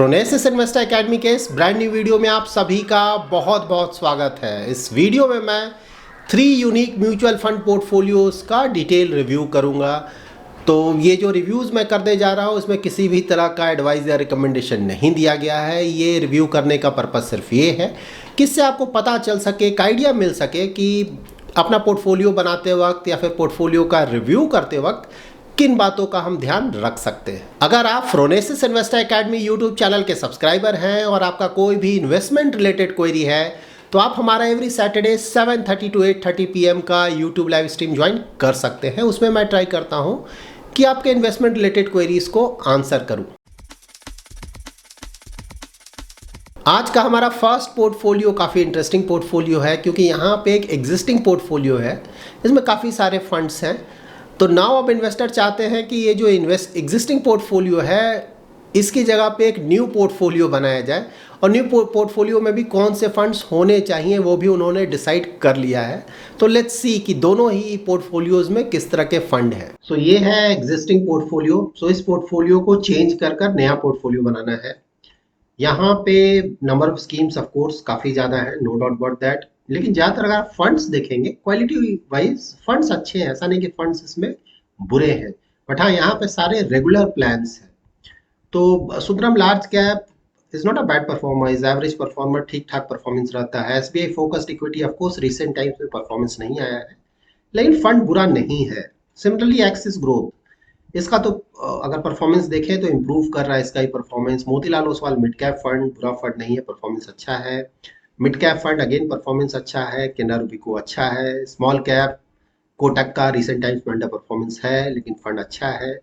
Phronesis investor academy के इस brand new video में आप सभी का बहुत बहुत स्वागत है। इस वीडियो में मैं 3 यूनिक म्यूचुअल फंड पोर्टफोलियोज़ का डिटेल रिव्यू करूंगा। तो ये जो रिव्यूज़ मैं करने जा रहा हूँ इसमें किसी भी तरह का एडवाइस या रिकमेंडेशन नहीं दिया गया है। ये रिव्यू करने का पर्पज़ सिर्फ ये है कि इससे आपको पता चल सके, एक आइडिया मिल सके कि अपना पोर्टफोलियो बनाते वक्त या फिर पोर्टफोलियो का रिव्यू करते वक्त किन बातों का हम ध्यान रख सकते हैं। अगर आप phronesis investor academy YouTube channel के सब्सक्राइबर हैं और आपका कोई भी इन्वेस्टमेंट रिलेटेड क्वेरी है तो आप हमारा एवरी सैटरडे 7:30 to 8:30 PM का यूट्यूब लाइव स्ट्रीम ज्वाइन कर सकते हैं। उसमें मैं ट्राई करता हूं कि आपके इन्वेस्टमेंट रिलेटेड क्वेरीज को आंसर करूं। आज का हमारा फर्स्ट पोर्टफोलियो काफ़ी इंटरेस्टिंग पोर्टफोलियो है क्योंकि यहाँ पे एक एग्जिस्टिंग पोर्टफोलियो है, इसमें काफ़ी सारे फंड्स हैं। तो नाउ अब इन्वेस्टर चाहते हैं कि ये जो एग्जिस्टिंग पोर्टफोलियो है इसकी जगह पे एक न्यू पोर्टफोलियो बनाया जाए और न्यू पोर्टफोलियो में भी कौन से फंड्स होने चाहिए वो भी उन्होंने डिसाइड कर लिया है। तो लेट्स सी कि दोनों ही पोर्टफोलियोज में किस तरह के फंड हैं। सो ये है एग्जिस्टिंग पोर्टफोलियो। सो इस पोर्टफोलियो को चेंज कर नया पोर्टफोलियो बनाना है। यहाँ पे number of schemes of course काफ़ी ज़्यादा है, नो डाउट अबाउट दैट। लेकिन ज़्यादातर अगर आप फंड्स देखेंगे क्वालिटी वाइज फंड्स अच्छे हैं, ऐसा नहीं कि फंड्स इसमें बुरे हैं। बट हाँ, यहाँ पे सारे रेगुलर प्लान्स हैं। तो Sundaram large cap is not a bad performer, is average performer, ठीक ठाक परफॉर्मेंस रहता है। SBI focused equity of course recent times में परफॉर्मेंस नहीं आया है, लेकिन फंड बुरा नहीं है। सिमिलरली एक्सिस ग्रोथ, इसका तो अगर परफॉर्मेंस देखें तो इम्प्रूव कर रहा है इसका ही performance. Motilal Oswal mid cap fund बुरा फंड नहीं है, परफॉर्मेंस अच्छा है। Mid cap fund again performance अच्छा है। केनरा रुबिको अच्छा है। स्मॉल कैप कोटक का रिसेंट टाइम्स में अंडर परफॉर्मेंस है, लेकिन फंड अच्छा है।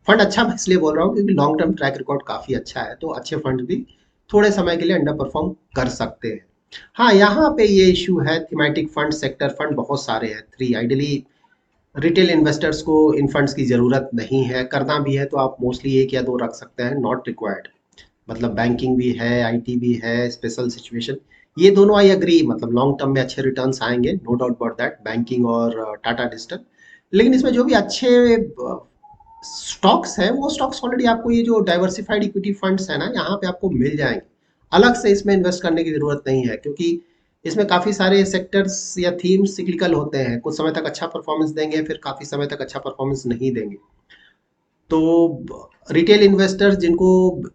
फंड अच्छा मैं इसलिए बोल रहा हूँ क्योंकि लॉन्ग टर्म ट्रैक रिकॉर्ड काफ़ी अच्छा है, तो अच्छे फंड भी थोड़े समय के लिए अंडर परफॉर्म कर सकते हैं। हाँ, यहाँ पे ये इशू है, थीमेटिक फंड, सेक्टर फंड बहुत सारे हैं, 3। आइडियली रिटेल इन्वेस्टर्स को इन फंड्स की ज़रूरत नहीं है, करना भी है तो आप मोस्टली 1 या 2 रख सकते हैं, नॉट रिक्वायर्ड। मतलब बैंकिंग भी है, आईटी भी है, स्पेशल सिचुएशन, ये दोनों आई एग्री, मतलब लॉन्ग टर्म में अच्छे रिटर्न्स आएंगे, no doubt about that, banking और टाटा डिजिटल। लेकिन इसमें जो भी अच्छे स्टॉक्स हैं वो स्टॉक्स ऑलरेडी आपको ये जो डाइवर्सिफाइड इक्विटी फंड्स है ना, यहाँ पे आपको मिल जाएंगे। अलग से इसमें इन्वेस्ट करने की ज़रूरत नहीं है क्योंकि इसमें काफ़ी सारे सेक्टर्स या थीम्स सिक्लिकल होते हैं, कुछ समय तक अच्छा परफॉर्मेंस देंगे, फिर काफ़ी समय तक अच्छा परफॉर्मेंस नहीं देंगे। तो रिटेल इन्वेस्टर्स जिनको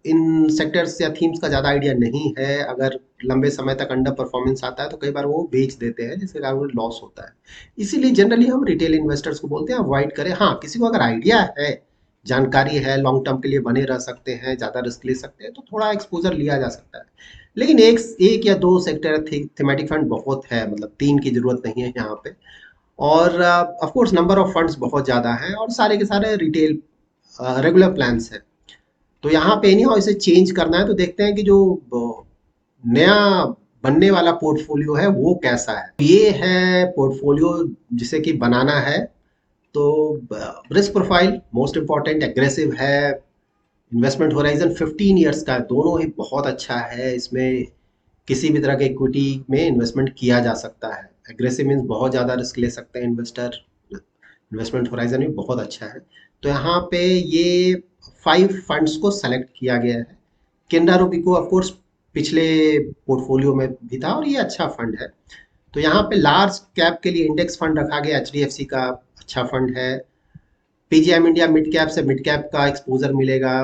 इन सेक्टर्स या थीम्स का ज़्यादा आइडिया नहीं है, अगर लंबे समय तक अंडर परफॉर्मेंस आता है तो कई बार वो बेच देते हैं, जिसके कारण उन्हें लॉस होता है। इसीलिए जनरली हम रिटेल इन्वेस्टर्स को बोलते हैं अवॉइड करें। हाँ, किसी को अगर आइडिया है, जानकारी है, लॉन्ग टर्म के लिए बने रह सकते हैं, ज़्यादा रिस्क ले सकते हैं, तो थोड़ा एक्सपोजर लिया जा सकता है। लेकिन एक या 2 सेक्टर थीमेटिक फंड बहुत है, मतलब 3 की ज़रूरत नहीं है यहाँ पे। और of course number of funds बहुत ज़्यादा है और सारे के सारे रिटेल रेगुलर प्लान्स है। तो यहाँ पे नहीं हो, इसे चेंज करना है तो देखते हैं कि जो नया बनने वाला पोर्टफोलियो है वो कैसा है। ये है पोर्टफोलियो जिसे कि बनाना है। तो risk profile most important, aggressive है। इन्वेस्टमेंट होराइजन 15 ईयर्स का है, दोनों ही बहुत अच्छा है। इसमें किसी भी तरह के इक्विटी में इन्वेस्टमेंट किया जा सकता है। एग्रेसिव मीन्स बहुत ज़्यादा रिस्क ले सकते हैं इन्वेस्टर। इन्वेस्टमेंट होराइजन भी बहुत अच्छा है। तो यहाँ पे ये 5 फंड्स को सेलेक्ट किया गया है। केनरा रुबिको ऑफ कोर्स पिछले पोर्टफोलियो में भी था और ये अच्छा फंड है। तो यहाँ पे लार्ज कैप के लिए इंडेक्स फंड रखा गया, एचडीएफसी का अच्छा फंड है। पीजीएम इंडिया मिड कैप से मिड कैप का एक्सपोजर मिलेगा।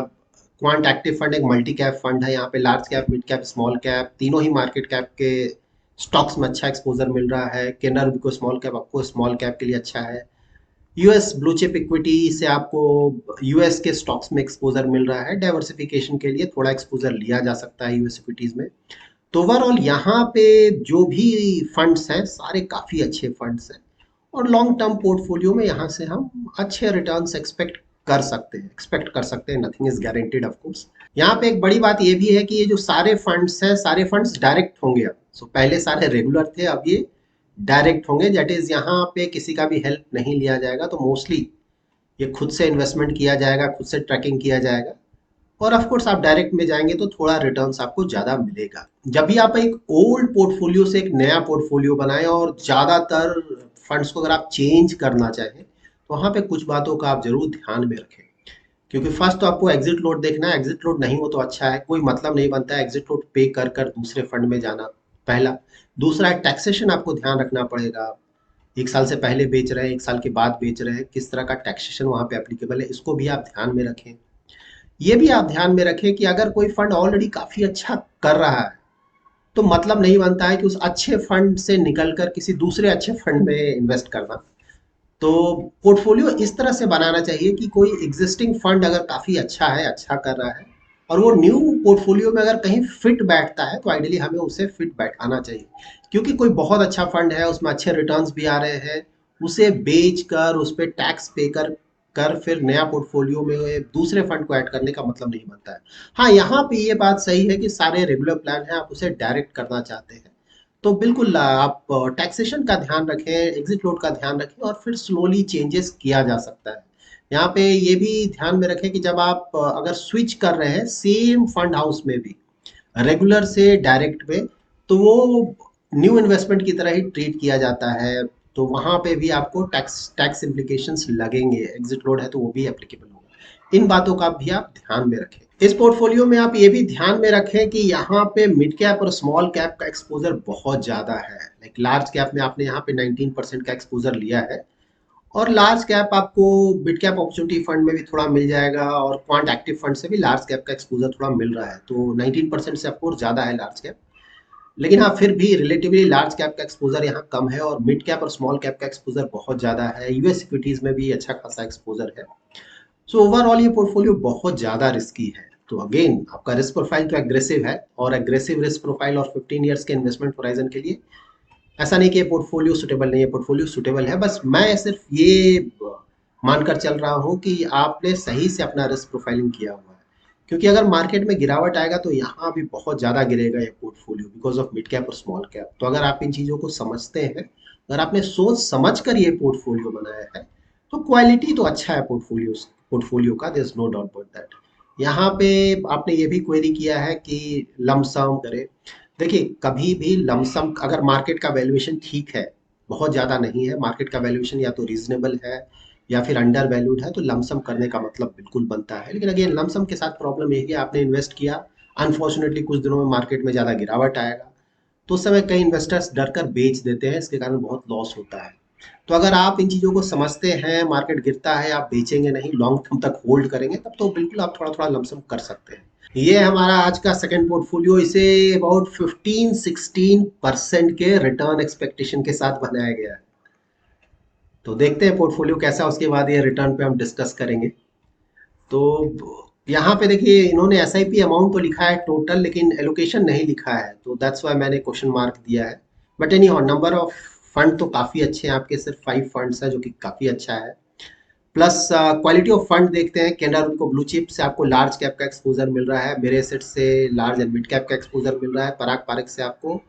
क्वांट एक्टिव फंड एक मल्टी कैप फंड है, यहाँ पे large cap, mid cap, small cap तीनों ही मार्केट कैप के स्टॉक्स में अच्छा एक्सपोजर मिल रहा है। केनरा रुबिको स्मॉल कैप आपको स्मॉल कैप के लिए अच्छा है। यूएस ब्लू चिप इक्विटी से आपको यूएस के स्टॉक्स में एक्सपोजर मिल रहा है। डाइवर्सिफिकेशन के लिए थोड़ा एक्सपोजर लिया जा सकता है यूएस इक्विटीज में। तो ओवरऑल यहाँ पे जो भी फंड्स हैं सारे काफ़ी अच्छे फंड्स हैं और लॉन्ग टर्म पोर्टफोलियो में यहाँ से हम अच्छे रिटर्न्स एक्सपेक्ट कर सकते हैं। Nothing is guaranteed of course. यहाँ पे एक बड़ी बात ये भी है कि ये जो सारे फंड्स हैं सारे फंड्स डायरेक्ट होंगे अब। सो पहले सारे रेगुलर थे, अब ये डायरेक्ट होंगे, दैट इज यहाँ पे किसी का भी हेल्प नहीं लिया जाएगा। तो मोस्टली ये खुद से इन्वेस्टमेंट किया जाएगा, खुद से ट्रैकिंग किया जाएगा और ऑफ कोर्स आप डायरेक्ट में जाएंगे तो थोड़ा रिटर्न्स आपको ज़्यादा मिलेगा। जब भी आप एक ओल्ड पोर्टफोलियो से एक नया पोर्टफोलियो बनाएं और ज़्यादातर फंड्स को अगर आप चेंज करना चाहें तो वहाँ पे कुछ बातों का आप जरूर ध्यान में रखें क्योंकि फर्स्ट तो आपको एग्जिट लोड देखना है, एग्जिट लोड नहीं हो तो अच्छा है, कोई मतलब नहीं बनता है एग्जिट लोड पे कर कर दूसरे फंड में जाना, पहला। दूसरा है टैक्सेशन, आपको ध्यान रखना पड़ेगा। 1 साल से पहले बेच रहे हैं, 1 साल के बाद बेच रहे हैं, किस तरह का टैक्सेशन वहाँ पे एप्लीकेबल है, इसको भी आप ध्यान में रखें। ये भी आप ध्यान में रखें कि अगर कोई फंड ऑलरेडी काफ़ी अच्छा कर रहा है, तो मतलब नहीं बनता है कि उस अच्छे फंड से निकल कर किसी दूसरे अच्छे फंड में इन्वेस्ट करना। तो पोर्टफोलियो इस तरह से बनाना चाहिए कि कोई एग्जिस्टिंग फंड अगर काफ़ी अच्छा है, अच्छा कर रहा है, और वो न्यू पोर्टफोलियो में अगर कहीं फिट बैठता है, तो आइडियली हमें उसे फिट बैठाना चाहिए। क्योंकि कोई बहुत अच्छा फंड है, उसमें अच्छे रिटर्न्स भी आ रहे हैं, उसे बेच कर उस पे टैक्स पे कर कर फिर नया पोर्टफोलियो में दूसरे फंड को ऐड करने का मतलब नहीं बनता है। हाँ, यहाँ पे ये बात सही है कि सारे रेगुलर प्लान हैं, आप उसे डायरेक्ट करना चाहते हैं, तो बिल्कुल आप टैक्सेशन का ध्यान रखें, एग्जिट लोड का ध्यान रखें, और फिर स्लोली चेंजेस किया जा सकता है। यहाँ पे ये भी ध्यान में रखें कि जब आप अगर स्विच कर रहे हैं सेम फंड हाउस में भी, रेगुलर से डायरेक्ट में, तो वो न्यू इन्वेस्टमेंट की तरह ही ट्रीट किया जाता है। तो वहाँ पे भी आपको टैक्स टैक्स इम्प्लीकेशंस लगेंगे, एग्जिट लोड है तो वो भी एप्लीकेबल होगा। इन बातों का भी आप ध्यान में रखें। इस पोर्टफोलियो में आप ये भी ध्यान में रखें कि यहाँ पे मिड कैप और स्मॉल कैप का एक्सपोजर बहुत ज़्यादा है। लाइक लार्ज कैप में आपने यहाँ पे 19% का एक्सपोजर लिया है, और लार्ज कैप आपको मिड कैप अपॉर्चुनिटी फंड में भी थोड़ा मिल जाएगा, और क्वांट एक्टिव फंड से भी लार्ज कैप का एक्सपोजर थोड़ा मिल रहा है, तो 19% से ऑफकोर्स ज़्यादा है लार्ज कैप। लेकिन हाँ, फिर भी रिलेटिवली लार्ज कैप का एक्सपोजर यहाँ कम है, और मिड कैप और स्मॉल कैप का एक्सपोजर बहुत ज़्यादा है। यूएस इक्विटीज़ में भी अच्छा खासा एक्सपोजर है। सो ओवरऑल ये पोर्टफोलियो बहुत ज़्यादा रिस्की है। तो अगेन आपका रिस्क प्रोफाइल तो एग्रेसिव है, और एग्रेसिव रिस्क प्रोफाइल और 15 ईयर्स के इन्वेस्टमेंट होराइजन के लिए ऐसा नहीं कि ये पोर्टफोलियो सुटेबल नहीं है, पोर्टफोलियो सुटेबल है। बस मैं सिर्फ ये मानकर चल रहा हूँ कि आपने सही से अपना रिस्क प्रोफाइलिंग किया हुआ है। क्योंकि अगर मार्केट में गिरावट आएगा तो यहाँ भी बहुत ज़्यादा गिरेगा ये portfolio, because of mid cap और स्मॉल कैप। तो अगर आप इन चीज़ों को समझते हैं, अगर आपने सोच समझ कर ये पोर्टफोलियो बनाया है, तो क्वालिटी तो अच्छा है पोर्टफोलियो का, there is no doubt about that. यहाँ पे आपने ये भी क्वेरी किया है कि लमसम करे। देखिए, कभी भी लमसम, अगर मार्केट का वैल्यूएशन ठीक है, बहुत ज़्यादा नहीं है, मार्केट का वैल्यूएशन या तो रीजनेबल है या फिर अंडर वैल्यूड है, तो लमसम करने का मतलब बिल्कुल बनता है। लेकिन अगेन लमसम के साथ प्रॉब्लम यही है, आपने इन्वेस्ट किया, अनफॉर्चुनेटली कुछ दिनों में मार्केट में ज़्यादा गिरावट आएगा, तो उस समय कई इन्वेस्टर्स डर कर बेच देते हैं, इसके कारण बहुत लॉस होता है। तो अगर आप इन चीज़ों को समझते हैं, मार्केट गिरता है आप बेचेंगे नहीं, लॉन्ग टर्म तक होल्ड करेंगे, तब तो बिल्कुल आप थोड़ा थोड़ा लमसम कर सकते हैं। ये हमारा आज का सेकंड पोर्टफोलियो, इसे अबाउट 15-16% के रिटर्न एक्सपेक्टेशन के साथ बनाया गया है। तो देखते हैं पोर्टफोलियो कैसा, उसके बाद ये रिटर्न पे हम डिस्कस करेंगे। तो यहाँ पे देखिए, इन्होंने एसआईपी अमाउंट तो लिखा है टोटल, लेकिन एलोकेशन नहीं लिखा है, तो दैट्स वाई मैंने क्वेश्चन मार्क दिया है। But any how, number of fund तो काफ़ी अच्छे हैं आपके, सिर्फ 5 फंड्स है, जो कि काफ़ी अच्छा है। प्लस क्वालिटी ऑफ फंड देखते हैं, कैनरा को ब्लू चिप से आपको लार्ज कैप का एक्सपोजर मिल रहा है, मेरे एसेट से लार्ज एंड मिड कैप का एक्सपोजर मिल रहा है, पराग पारक से आपको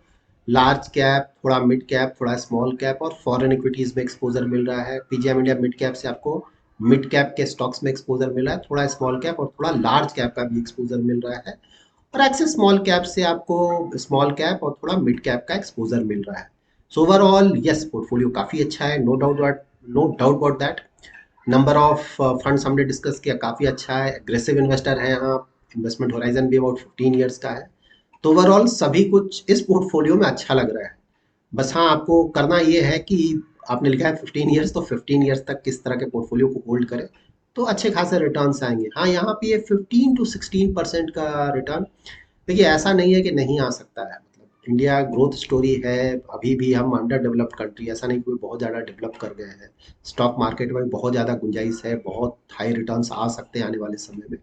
लार्ज कैप, थोड़ा मिड कैप, थोड़ा स्मॉल कैप और फॉरेन इक्विटीज में एक्सपोजर मिल रहा है। पीजीएम इंडिया मिड कैप से आपको मिड कैप के स्टॉक्स में एक्सपोजर मिल रहा है, थोड़ा स्मॉल कैप और थोड़ा लार्ज कैप का भी एक्सपोजर मिल रहा है। और एक्सिस स्मॉल कैप से आपको स्मॉल कैप और थोड़ा मिड कैप का एक्सपोजर मिल रहा है। सो ओवरऑल यस, पोर्टफोलियो काफ़ी अच्छा है, no doubt about that. Number of funds हमने डिस्कस किया, काफ़ी अच्छा है, एग्रेसिव इन्वेस्टर है यहाँ, इन्वेस्टमेंट होराइजन भी अबाउट 15 ईयर्स का है। तो ओवरऑल सभी कुछ इस पोर्टफोलियो में अच्छा लग रहा है। बस हाँ, आपको करना ये है कि आपने लिखा है 15 ईयर्स, तो 15 ईयर्स तक किस तरह के पोर्टफोलियो को होल्ड करें, तो अच्छे खासे रिटर्न्स आएंगे। हाँ, यहाँ पे ये 15 to 16% का रिटर्न, देखिए ऐसा नहीं है कि नहीं आ सकता है, मतलब इंडिया ग्रोथ स्टोरी है, अभी भी हम अंडर डेवलप्ड कंट्री, ऐसा नहीं कोई बहुत ज़्यादा डेवलप कर गए हैं। स्टॉक मार्केट में बहुत ज़्यादा गुंजाइश है, बहुत हाई रिटर्न्स आ सकते हैं आने वाले समय में,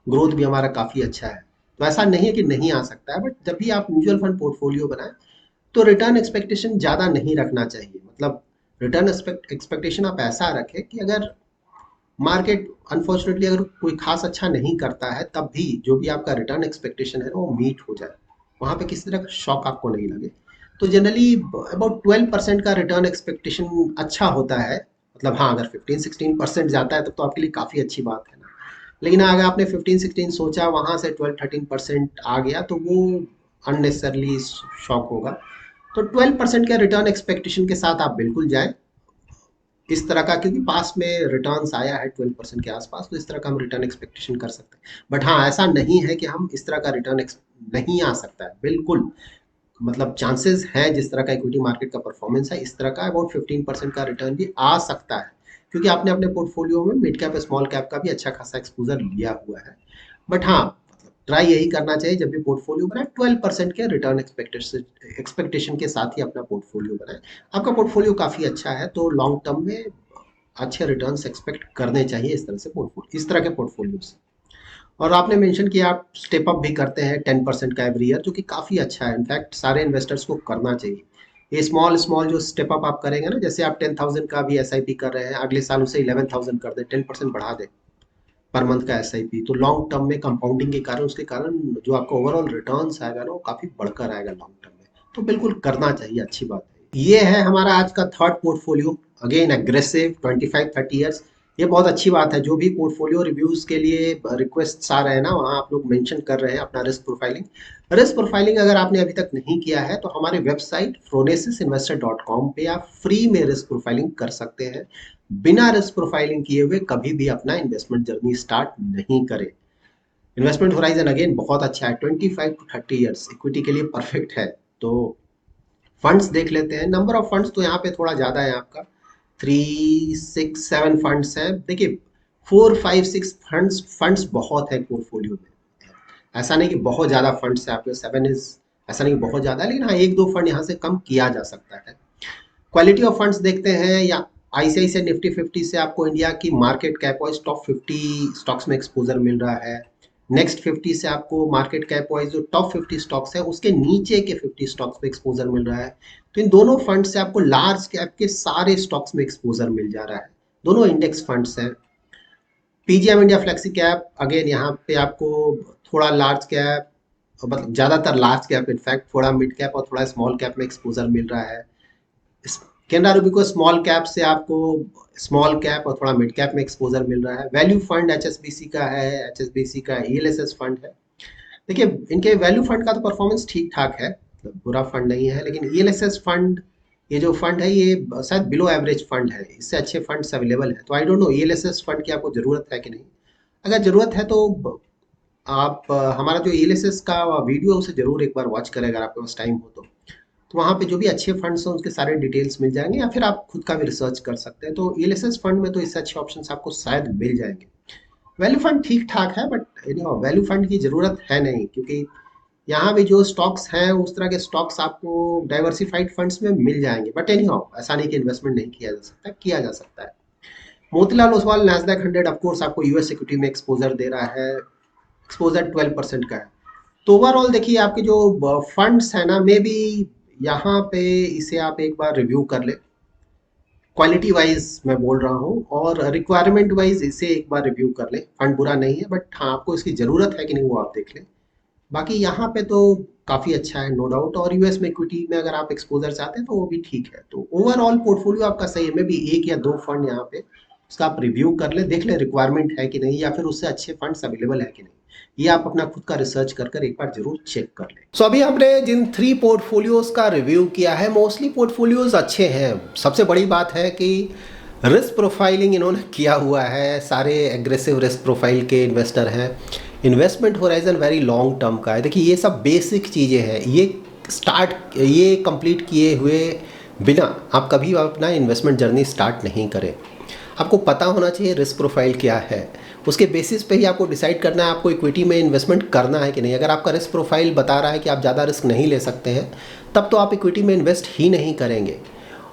ग्रोथ भी हमारा काफ़ी अच्छा है। तो ऐसा नहीं है कि नहीं आ सकता है, बट जब भी आप म्यूचुअल फंड पोर्टफोलियो बनाएं, तो रिटर्न एक्सपेक्टेशन ज़्यादा नहीं रखना चाहिए। मतलब रिटर्न एक्सपेक्टेशन आप ऐसा रखें कि अगर मार्केट अनफॉर्चुनेटली अगर कोई खास अच्छा नहीं करता है, तब भी जो भी आपका रिटर्न एक्सपेक्टेशन है ना, वो मीट हो जाए, वहाँ पे किसी तरह का शॉक आपको नहीं लगे। तो जनरली अबाउट 12% का रिटर्न एक्सपेक्टेशन अच्छा होता है। मतलब हाँ, अगर 15-16% जाता है तब तो आपके लिए काफ़ी अच्छी बात है ना। लेकिन अगर आपने 15-16 सोचा, वहाँ से 12-13% आ गया, तो वो अननेसेसरली शॉक होगा। तो 12% के रिटर्न एक्सपेक्टेशन के साथ आप बिल्कुल जाएं। इस तरह का, क्योंकि पास में रिटर्न्स आया है 12% के आसपास, तो इस तरह का हम रिटर्न एक्सपेक्टेशन कर सकते हैं। बट हाँ, ऐसा नहीं है कि हम इस तरह का रिटर्न नहीं आ सकता है, बिल्कुल। मतलब चांसेस है, जिस तरह का इक्विटी मार्केट का परफॉर्मेंस है, इस तरह का अबाउट 15% का रिटर्न भी आ सकता है, क्योंकि आपने अपने पोर्टफोलियो में मिड कैप स्मॉल कैप का भी अच्छा खासा एक्सपोजर लिया हुआ है। बट हाँ, ट्राई यही करना चाहिए जब भी पोर्टफोलियो बनाए, 12% के रिटर्न एक्सपेक्टेशन के साथ ही अपना पोर्टफोलियो बनाए। आपका पोर्टफोलियो काफ़ी अच्छा है तो लॉन्ग टर्म में अच्छे रिटर्न्स एक्सपेक्ट करने चाहिए इस तरह से पोर्टफोलियो, इस तरह के पोर्टफोलियो से। और आपने मेंशन किया आप स्टेप अप भी करते हैं 10% का एवरी ईयर, जो कि काफ़ी अच्छा है। इनफैक्ट सारे इन्वेस्टर्स को करना चाहिए। ये स्मॉल स्मॉल जो स्टेप अप आप करेंगे ना, जैसे आप 10,000 का भी एसआईपी कर रहे हैं, अगले साल उसे 11,000 कर दें, 10% बढ़ा दें पर मंथ का एसआईपी, तो लॉन्ग टर्म में कंपाउंडिंग के कारण, उसके कारण जो आपका ओवरऑल रिटर्न्स आएगा ना, वो काफ़ी बढ़कर आएगा लॉन्ग टर्म में। तो बिल्कुल करना चाहिए, अच्छी बात है। ये है हमारा आज का third portfolio, again aggressive 25-30 years. ये बहुत अच्छी बात है। जो भी पोर्टफोलियो रिव्यूज के लिए रिक्वेस्ट आ रहे हैं ना, वहाँ आप लोग मेंशन कर रहे हैं अपना रिस्क प्रोफाइलिंग अगर आपने अभी तक नहीं किया है तो हमारे वेबसाइट phronesis.investor.com पे आप फ्री में रिस्क प्रोफाइलिंग कर सकते हैं। बिना रिस्क प्रोफाइलिंग किए हुए कभी भी अपना इन्वेस्टमेंट जर्नी स्टार्ट नहीं करें। इन्वेस्टमेंट होराइजन अगेन बहुत अच्छा है, 25-30 ईयर्स इक्विटी के लिए परफेक्ट है। तो फंड्स देख लेते हैं। नंबर ऑफ फंड्स तो यहाँ पे थोड़ा ज़्यादा है आपका, 3, 6, 7 फंड्स हैं। देखिए 4, 5, 6 फंड्स बहुत है पोर्टफोलियो में। ऐसा नहीं कि बहुत ज़्यादा फंड्स है आपके, 7 ऐसा नहीं कि बहुत ज़्यादा है, लेकिन हाँ 1-2 फंड यहाँ से कम किया जा सकता है। क्वालिटी ऑफ फंड्स देखते हैं, या आईसीआईसीआई निफ्टी 50 से आपको इंडिया की market cap wise top 50 stocks में एक्सपोजर मिल रहा है। नेक्स्ट 50 से आपको मार्केट कैप वाइज जो टॉप 50 स्टॉक्स है उसके नीचे के 50 स्टॉक्स पे एक्सपोजर मिल रहा है। तो इन दोनों फंड से आपको लार्ज कैप के सारे स्टॉक्स में एक्सपोजर मिल जा रहा है। दोनों इंडेक्स फंड्स हैं। PGM India flexi cap, again यहाँ पे आपको थोड़ा लार्ज कैप, मतलब ज़्यादातर लार्ज कैप, इनफैक्ट थोड़ा मिड कैप और थोड़ा स्मॉल कैप में एक्सपोजर मिल रहा है। केनरा रूबिको स्मॉल कैप से आपको स्मॉल कैप और थोड़ा मिड कैप में एक्सपोजर मिल रहा है। वैल्यू फंड एचएसबीसी का है, एचएसबीसी का ईएलएसएस फंड है। देखिए इनके वैल्यू फंड का तो परफॉर्मेंस ठीक ठाक है, मतलब बुरा फंड नहीं है, लेकिन ईएलएसएस फंड, ये जो फंड है ये शायद बिलो एवरेज फंड है, इससे अच्छे फंड्स अवेलेबल है। तो I don't know ELSS fund की आपको ज़रूरत है कि नहीं। अगर ज़रूरत है तो आप हमारा जो ईएलएसएस का वीडियो है उसे ज़रूर एक बार वॉच करें अगर आपके पास टाइम हो तो वहाँ पे जो भी अच्छे फंड्स हैं उसके सारे डिटेल्स मिल जाएंगे, या फिर आप खुद का भी रिसर्च कर सकते हैं। तो ईएलएसएस फंड में तो इससे अच्छे ऑप्शंस आपको शायद मिल जाएंगे। वैल्यू फंड ठीक ठाक है, बट वैल्यू फंड की ज़रूरत है नहीं, क्योंकि यहाँ भी जो स्टॉक्स हैं उस तरह के स्टॉक्स आपको डाइवर्सिफाइड फंड्स में मिल जाएंगे। बट ऐसा नहीं कि इन्वेस्टमेंट नहीं किया जा सकता, किया जा सकता है। मोतीलाल ओसवाल नैस्डैक 100 ऑफकोर्स आपको यूएस इक्विटी में एक्सपोजर दे रहा है, एक्सपोजर 12% का है। तो ओवरऑल देखिए आपके जो फंड्स है ना, मे बी यहाँ पे इसे आप एक बार रिव्यू कर ले। क्वालिटी वाइज मैं बोल रहा हूँ, और रिक्वायरमेंट वाइज इसे एक बार रिव्यू कर ले। फंड बुरा नहीं है, बट हाँ आपको इसकी ज़रूरत है कि नहीं वो आप देख लें। बाकी यहाँ पे तो काफ़ी अच्छा है, नो डाउट। और यूएस में इक्विटी में अगर आप एक्सपोजर चाहते हैं तो वो भी ठीक है। तो ओवरऑल पोर्टफोलियो आपका सही है। मे बी 1 या 2 फंड यहाँ पे उसका आप रिव्यू कर ले, देख ले रिक्वायरमेंट है कि नहीं, या फिर उससे अच्छे फंड्स अवेलेबल है कि नहीं। ये आप अपना खुद का रिसर्च कर कर एक बार जरूर चेक कर लें। सो अभी हमने जिन 3 पोर्टफोलियोज का रिव्यू किया है, मोस्टली पोर्टफोलियोज अच्छे हैं। सबसे बड़ी बात है कि रिस्क प्रोफाइलिंग इन्होंने किया हुआ है, सारे एग्रेसिव रिस्क प्रोफाइल के इन्वेस्टर हैं। Investment horizon very long term का है। देखिए ये सब बेसिक चीज़ें हैं, ये कंप्लीट किए हुए बिना आप कभी अपना इन्वेस्टमेंट जर्नी स्टार्ट नहीं करें। आपको पता होना चाहिए रिस्क प्रोफाइल क्या है, उसके बेसिस पे ही आपको डिसाइड करना है आपको इक्विटी में इन्वेस्टमेंट करना है कि नहीं। अगर आपका रिस्क प्रोफाइल बता रहा है कि आप ज़्यादा रिस्क नहीं ले सकते हैं, तब तो आप इक्विटी में इन्वेस्ट ही नहीं करेंगे।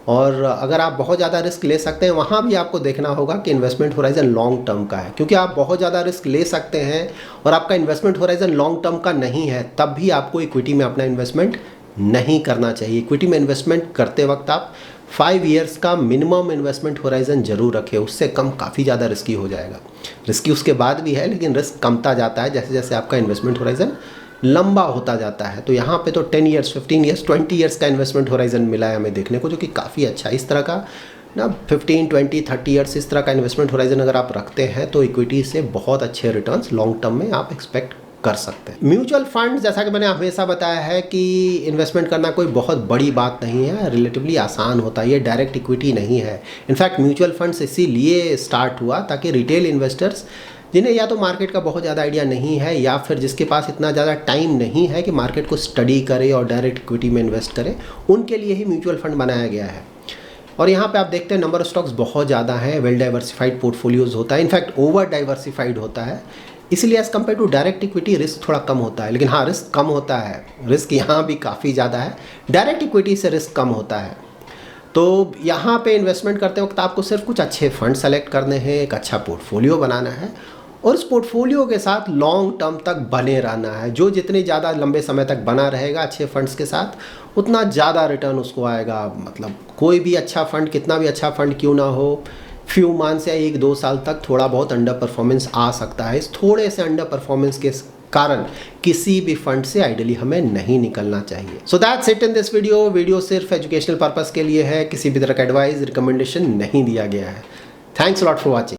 और अगर आप बहुत ज़्यादा रिस्क ले सकते हैं, वहाँ भी आपको देखना होगा कि इन्वेस्टमेंट होराइजन लॉन्ग टर्म का है। क्योंकि आप बहुत ज़्यादा रिस्क ले सकते हैं और आपका इन्वेस्टमेंट होराइजन लॉन्ग टर्म का नहीं है, तब भी आपको इक्विटी में अपना इन्वेस्टमेंट नहीं करना चाहिए। इक्विटी में इन्वेस्टमेंट करते वक्त आप 5 ईयर्स का मिनिमम इन्वेस्टमेंट होराइजन जरूर रखें, उससे कम काफ़ी ज़्यादा रिस्की हो जाएगा। रिस्की उसके बाद भी है, लेकिन रिस्क कमता जाता है जैसे जैसे आपका इन्वेस्टमेंट होराइजन लंबा होता जाता है। तो यहाँ पे तो 10 ईयर्स, 15 ईयर्स, 20 ईयर्स का इन्वेस्टमेंट होराइजन मिला है हमें देखने को, जो कि काफ़ी अच्छा है। इस तरह का ना 15, 20, 30 ईयर्स इस तरह का इन्वेस्टमेंट होराइजन अगर आप रखते हैं तो इक्विटी से बहुत अच्छे रिटर्न्स लॉन्ग टर्म में आप एक्सपेक्ट कर सकते हैं। म्यूचुअल फंड जैसा कि मैंने हमेशा बताया है कि इन्वेस्टमेंट करना कोई बहुत बड़ी बात नहीं है, रिलेटिवली आसान होता है, ये डायरेक्ट इक्विटी नहीं है। इनफैक्ट म्यूचुअल फंड्स इसीलिए स्टार्ट हुआ ताकि रिटेल इन्वेस्टर्स जिन्हें या तो मार्केट का बहुत ज़्यादा आइडिया नहीं है या फिर जिसके पास इतना ज़्यादा टाइम नहीं है कि मार्केट को स्टडी करे और डायरेक्ट इक्विटी में इन्वेस्ट करे, उनके लिए ही म्यूचुअल फंड बनाया गया है। और यहाँ पे आप देखते हैं नंबर ऑफ स्टॉक्स बहुत ज़्यादा है, वेल डाइवर्सिफाइड पोर्टफोलियोज होता है, इनफैक्ट ओवर डाइवर्सिफाइड होता है, इसलिए as compare to direct equity risk थोड़ा कम होता है। लेकिन हाँ, रिस्क कम होता है, रिस्क यहाँ भी काफ़ी ज़्यादा है, डायरेक्ट इक्विटी से रिस्क कम होता है। तो यहाँ पे इन्वेस्टमेंट करते वक्त आपको सिर्फ कुछ अच्छे फंड सेलेक्ट करने हैं, एक अच्छा पोर्टफोलियो बनाना है और उस पोर्टफोलियो के साथ लॉन्ग टर्म तक बने रहना है। जो जितने ज़्यादा लंबे समय तक बना रहेगा अच्छे फंड्स के साथ, उतना ज़्यादा रिटर्न उसको आएगा। मतलब कोई भी अच्छा फंड, कितना भी अच्छा फंड क्यों ना हो, फ्यू मंथ्स या 1-2 साल तक थोड़ा बहुत अंडर परफॉर्मेंस आ सकता है। इस थोड़े से अंडर परफॉर्मेंस के कारण किसी भी फंड से आइडियली हमें नहीं निकलना चाहिए। So that's it in this video सिर्फ एजुकेशनल पर्पस के लिए है, किसी भी तरह का एडवाइस रिकमेंडेशन नहीं दिया गया है। Thanks a lot for watching.